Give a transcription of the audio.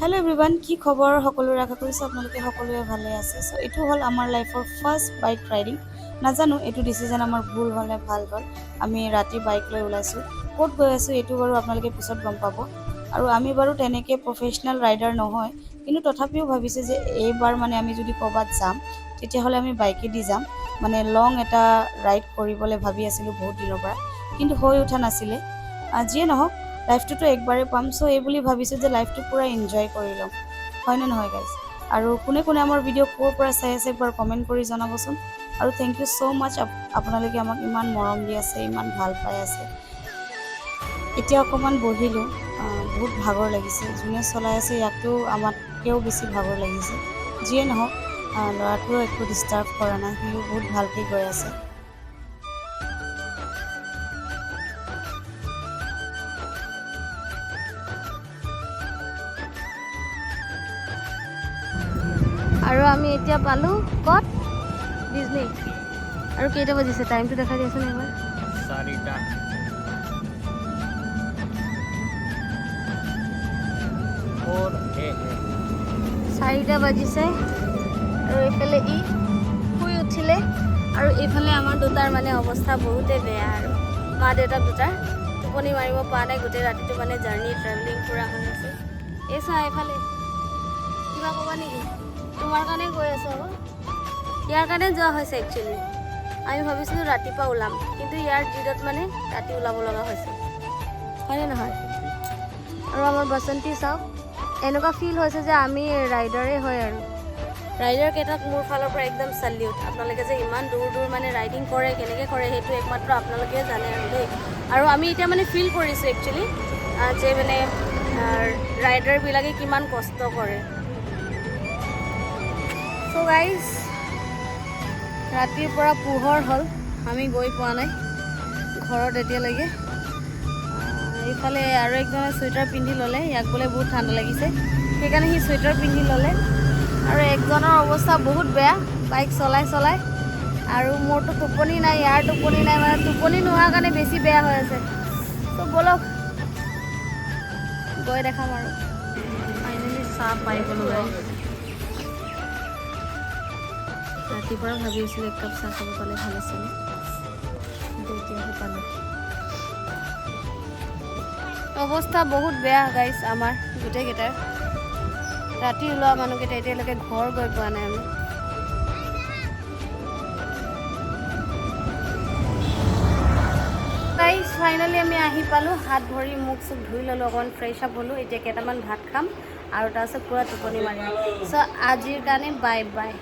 hello everyone की खबर সকলোৰে আশা কৰিছো আপোনালোকে সকলোৱে ভালে আছে সো এটো হল আমাৰ লাইফৰ ফাৰ্স্ট বাইক ৰাইডিং নাজানো এটো ডিসিজন আমাৰ ভুল হলে ভাল হল আমি ৰাতি বাইক লৈ ওলাইছো ক'ত গৈ আছো এটো বাৰু আপোনালোকে পিছত গম পাব আৰু আমি বাৰু তেনেকে প্ৰফেশনাল ৰাইডাৰ নহয় কিন্তু তথাপিও ভাবিছে যে এইবাৰ মানে আমি যদি ক'বাত যাম তেতিয়া হলে আমি বাইকে দি যাম মানে লং এটা ৰাইড কৰিবলৈ ভাবি আছিলো বহুত দিনৰ পৰা কিন্তু হৈ উঠা নাছিলে আজিয়ে নহওক লাইফটো একবাৰে পাম সো এই বুলি ভাবিছো যে লাইফটো পুৰা এনজয় কৰি লম হয় না নহয় গাইস আৰু কোনে কোনে আমাৰ ভিডিও কোৰ পৰা চাই আছে একবাৰ কমেন্ট কৰি জনাবচোন আৰু থ্যাংক ইউ সো মাচ আপোনালোকে আমাক ইমান মৰম দি আছে ইমান ভাল পাই আছে এতিয়া অকমান বহিলো বহুত ভাগৰ লাগিছে যোনে চলাই আছে ইয়াকটো আমাতকেও বেছি ভাগৰ লাগিছে যিয়ে নহওক ল'ৰাটোও একো ডিস্টাৰ্ব কৰা নাই সিও বহুত ভালকে গৈ আছে আৰু আমি এতিয়া পালো কত ডিজনি আৰু কেইটা বাজিছে টাইমটো দেখাই দিয়াচোন এবাৰ 4টা 4টা বাজিছে আৰু এইফালে ই শুই উঠিলে আৰু এইফালে আমাৰ দুটাৰ মানে অৱস্থা বহুতে বেয়া আৰু মা দেউতা দুটাৰ টোপনি মাৰিব পৰা নাই গোটেই ৰাতিটো মানে জাৰ্নি ট্ৰেভেলিং পুৰা হৈ আছে এই চা এইফালে কিবা ক'বা নেকি তোমাৰ কাৰণে গৈ আছো ইয়াৰ কাৰণে যোৱা হৈছে একচুৱেলি আমি ভাবিছিলোঁ ৰাতিপুৱা ওলাম কিন্তু ইয়াৰ জিদত মানে ৰাতি ওলাব লগা হৈছে হয়নে নহয় আৰু আমাৰ বসন্তী চাওক এনেকুৱা ফিল হৈছে যে আমি ৰাইডাৰে হয় আৰু ৰাইডাৰ কেইটাক মোৰ ফালৰ পৰা একদম চালিউট আপোনালোকে যে ইমান দূৰ দূৰ মানে ৰাইডিং কৰে কেনেকৈ কৰে সেইটো একমাত্ৰ আপোনালোকে জানে আৰু দেই আৰু আমি এতিয়া মানে ফিল কৰিছোঁ একচুৱেলি যে মানে ৰাইডাৰবিলাকে কিমান কষ্ট কৰে সো গাইজ ৰাতিৰ পৰা পোহৰ হ'ল আমি গৈ পোৱা নাই ঘৰত এতিয়ালৈকে এইফালে আৰু একজনে চুৱেটাৰ পিন্ধি ল'লে ইয়াক বোলে বহুত ঠাণ্ডা লাগিছে সেইকাৰণে সি চুৱেটাৰ পিন্ধি ল'লে আৰু একজনৰ অৱস্থা বহুত বেয়া বাইক চলাই চলাই আৰু মোৰতো টোপনি নাই ইয়াৰ টোপনি নাই মানে টোপনি নোহোৱাৰ কাৰণে বেছি বেয়া হৈ আছে তো বলক গৈ দেখাম আৰু ফাইনেলি চাহ পাই গ'লোঁ গাইজ ৰাতিপুৱা ভাবি আছিলোঁ এক কাপ চাহ খাব পালে ভাল আছিলে কিন্তু এতিয়াহে পালোঁ অৱস্থা বহুত বেয়া গাইজ আমাৰ গোটেইকেইটাৰ ৰাতি ওলোৱা মানুহকেইটা এতিয়ালৈকে ঘৰ গৈ পোৱা নাই আমি গাইজ ফাইনেলি আমি আহি পালোঁ হাত ভৰি মুখ চুখ ধুই ল'লোঁ অকণমান ফ্ৰেছ আপ হ'লোঁ এতিয়া কেইটামান ভাত খাম আৰু তাৰপিছত পূৰা টোপনি মাৰিম চ' আজিৰ কাৰণে বাই বাই